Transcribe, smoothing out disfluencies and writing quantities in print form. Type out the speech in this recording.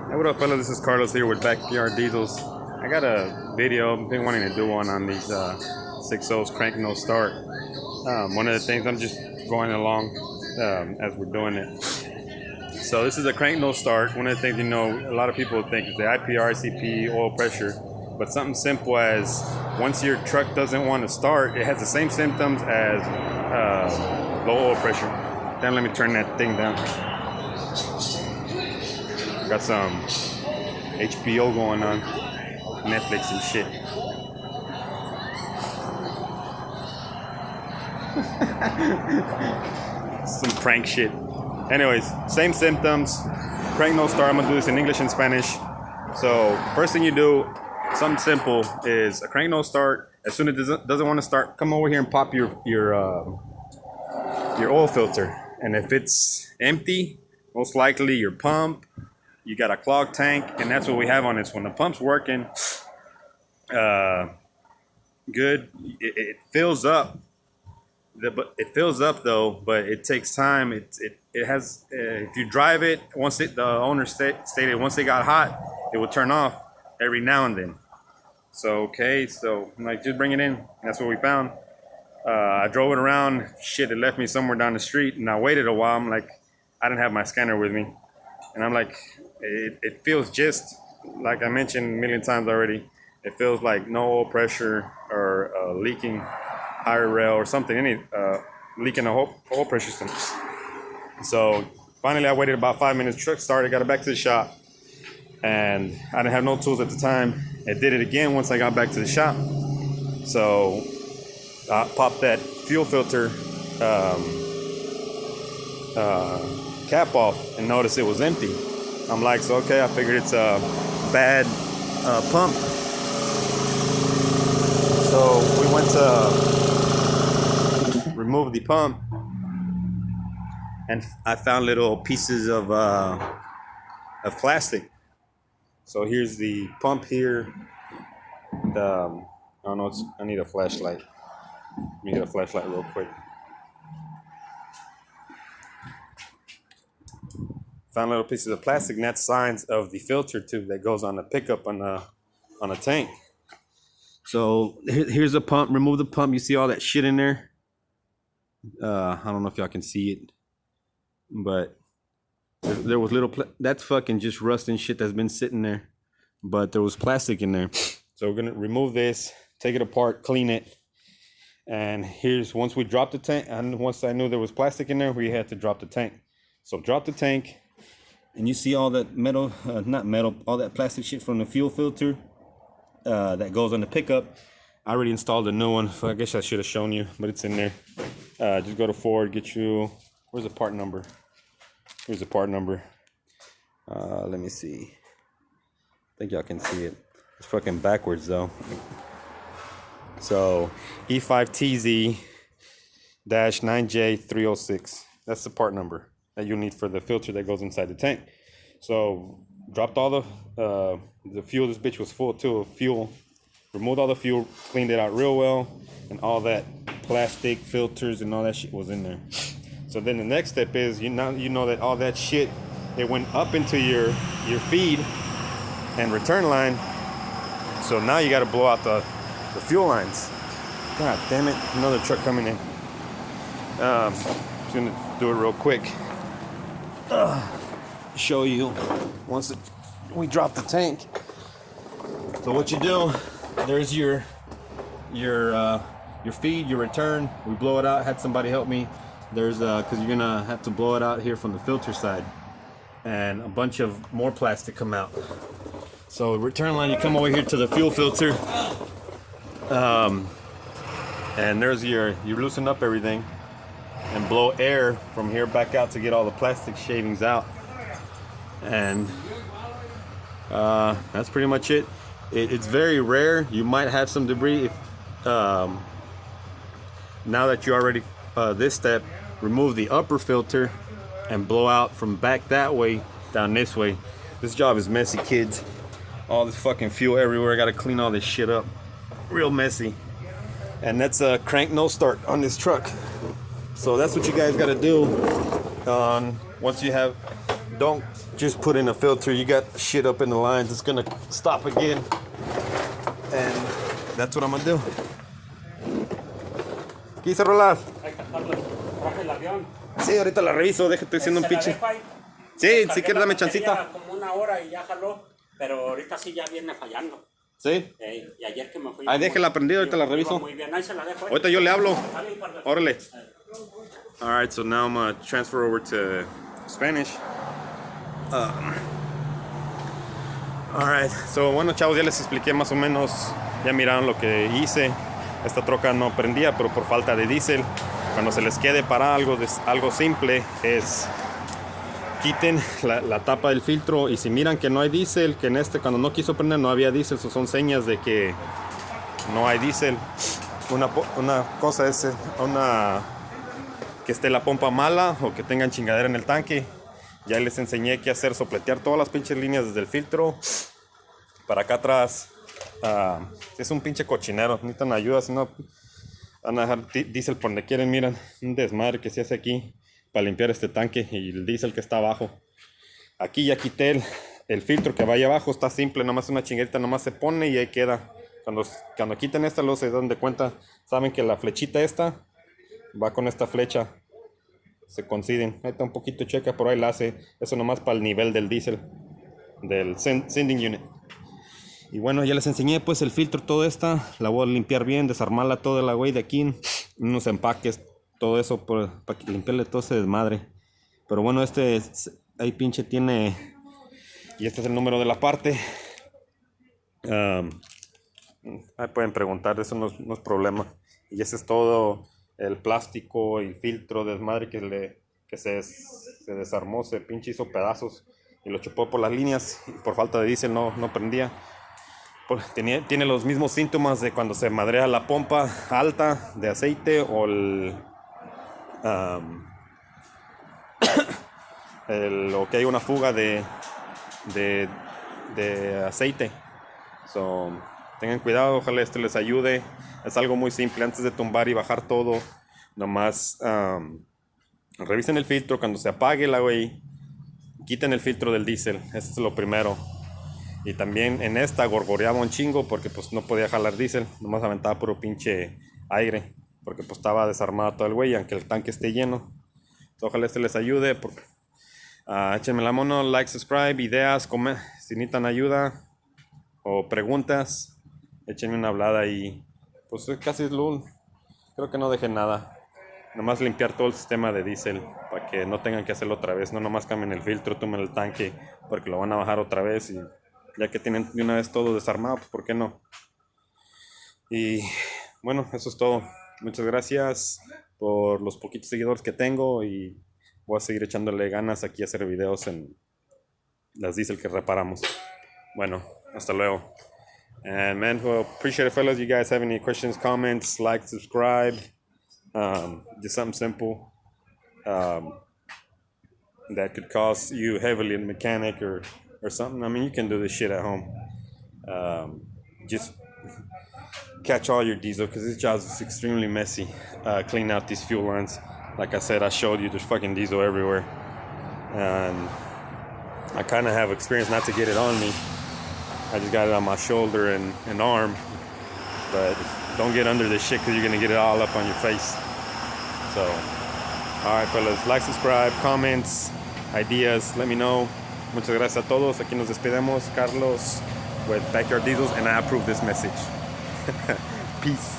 Hey, what up, fella? This is Carlos here with Backyard Diesels. I got a video. I've been wanting to do one on these 6.0s crank no start. One of the things I'm just going along as we're doing it. So this is a crank no start. One of the things a lot of people think is the IPR, ICP, oil pressure, but something simple as once your truck doesn't want to start, it has the same symptoms as low oil pressure. Then let me turn that thing down. Got some HBO going on, Netflix and shit. Some prank shit. Anyways, same symptoms. Crank no start. I'm gonna do this in English and Spanish. So first thing you do, something simple, is a crank no start. As soon as it doesn't want to start, come over here and pop your oil filter. And if it's empty, most likely your pump. You got a clogged tank, and that's what we have on this one. The pump's working good. It fills up. It fills up though, but it takes time. It has if you drive it, the owner stated once they got hot, it would turn off every now and then. So I'm like, just bring it in. That's what we found. I drove it around. Shit, it left me somewhere down the street, and I waited a while. I'm like, I didn't have my scanner with me, and I'm like, it feels just like I mentioned a million times already. It feels like no oil pressure or leaking higher rail or something, leaking a oil pressure system. So finally I waited about 5 minutes, truck started, got it back to the shop, and I didn't have no tools at the time. It did it again once I got back to the shop. So I popped that fuel filter cap off and noticed it was empty. I'm like, so okay, I figured it's a bad pump. So we went to remove the pump, and I found little pieces of plastic. So here's the pump here. I don't know. I need a flashlight. Let me get a flashlight real quick. Found little pieces of plastic, and that's signs of the filter tube that goes on the pickup on a tank. So here's the pump. Remove the pump. You see all that shit in there? I don't know if y'all can see it, but there was that's fucking just rust and shit that's been sitting there. But there was plastic in there. So we're gonna remove this, take it apart, clean it. And once we dropped the tank, and once I knew there was plastic in there, we had to drop the tank. So drop the tank, and you see all that metal, all that plastic shit from the fuel filter that goes on the pickup. I already installed a new one, so I guess I should have shown you, but it's in there. Just go to Ford, where's the part number? Here's the part number. Let me see. I think y'all can see it. It's fucking backwards though. So E5TZ-9J306. That's the part number that you need for the filter that goes inside the tank. So dropped all the fuel. This bitch was full too of fuel. Removed all the fuel, cleaned it out real well, and all that plastic filters and all that shit was in there. So then the next step is you know that all that shit, it went up into your feed and return line. So now you got to blow out the fuel lines. God damn it! Another truck coming in. Just gonna do it real quick. Show you once we drop the tank. So what you do? There's your feed, your return. We blow it out. Had somebody help me. There's because you're gonna have to blow it out here from the filter side, and a bunch of more plastic come out. So return line, you come over here to the fuel filter, and there's you loosen up everything and blow air from here back out to get all the plastic shavings out, and that's pretty much it. It's very rare. You might have some debris if now that you already this step, remove the upper filter and blow out from back that way down this way. This job is messy, kids. All this fucking fuel everywhere. I gotta clean all this shit up. Real messy. And that's a crank no start on this truck. So that's what you guys gotta do once you have don't just put in a filter. You got shit up in the lines. It's gonna stop again. And that's what I'm gonna do. ¿Qué hice, Rolas? Traje el avión. Sí, ahorita la reviso. Déjate haciendo un pinche. Sí, si quieres dame chancita. Como una hora y ya jaló. Pero ahorita sí ya viene fallando. Sí. Y ayer que me fui. Ahí déjela prendida, ahorita la reviso. Muy bien, ahí se la dejo. Ahorita yo le hablo. Órale. Alright, so now I'm gonna transfer over to Spanish. Alright, so bueno, chavos, ya les expliqué más o menos. Ya miraron lo que hice. Esta troca no prendía, pero por falta de diésel. Cuando se les quede para algo simple es quiten la tapa del filtro, y si miran que no hay diésel, que en cuando no quiso prender no había diésel, eso son señas de que no hay diésel. Una cosa es que esté la pompa mala o que tengan chingadera en el tanque. Ya les enseñé qué hacer: sopletear todas las pinches líneas desde el filtro para acá atrás. Es un pinche cochinero, necesitan ayuda, si no van a dejar diésel por donde quieren. Miran, un desmadre que se hace aquí para limpiar este tanque y el diésel que está abajo. Aquí ya quité el filtro que vaya abajo, está simple, nomás una chinguerita, nomás se pone y ahí queda. Cuando quiten esta, luego se dan de cuenta, saben que la flechita esta va con esta flecha, se coinciden. Ahí está un poquito checa, por ahí la hace. Eso nomás para el nivel del diésel, del sending unit. Y bueno, ya les enseñé pues el filtro, todo esta. La voy a limpiar bien, desarmarla toda la güey de aquí, unos empaques, todo eso para limpiarle todo ese desmadre. Pero bueno, ahí pinche tiene, y este es el número de la parte. Ahí pueden preguntar, eso no es problema. Y ese es todo el plástico y filtro desmadre que se desarmó, se pinche hizo pedazos y lo chupó por las líneas, y por falta de diésel no prendía. Tiene los mismos síntomas de cuando se madrea la pompa alta de aceite o o que hay una fuga de aceite. So, tengan cuidado, ojalá esto les ayude. Es algo muy simple. Antes de tumbar y bajar todo, nomás revisen el filtro. Cuando se apague la güey, quiten el filtro del diésel. Eso es lo primero. Y también en esta gorgoreaba un chingo porque pues no podía jalar diésel, nomás aventaba puro pinche aire porque pues estaba desarmado todo el güey, aunque el tanque esté lleno. Entonces, ojalá este les ayude. Échenme la mano, like, subscribe, ideas, si necesitan ayuda o preguntas, échenme una hablada y pues casi es creo que no dejen nada. Nomás limpiar todo el sistema de diésel para que no tengan que hacerlo otra vez. No nomás cambien el filtro, tomen el tanque porque lo van a bajar otra vez, y ya que tienen de una vez todo desarmado, pues ¿por qué no? Y bueno, eso es todo. Muchas gracias por los poquitos seguidores que tengo, y voy a seguir echándole ganas aquí a hacer videos en las diésel que reparamos. Bueno, hasta luego. And man, well, appreciate it, fellas. You guys have any questions, comments, like, subscribe. Just something simple that could cost you heavily in mechanic or something. I mean, you can do this shit at home. Just catch all your diesel, because this job is extremely messy. Clean out these fuel lines. Like I said, I showed you there's fucking diesel everywhere. And I kind of have experience, not to get it on me. I just got it on my shoulder and arm. But don't get under this shit, because you're going to get it all up on your face. So, alright fellas, like, subscribe, comments, ideas, let me know. Muchas gracias a todos. Aquí nos despedimos. Carlos with Backyard Diesels, and I approve this message. Peace.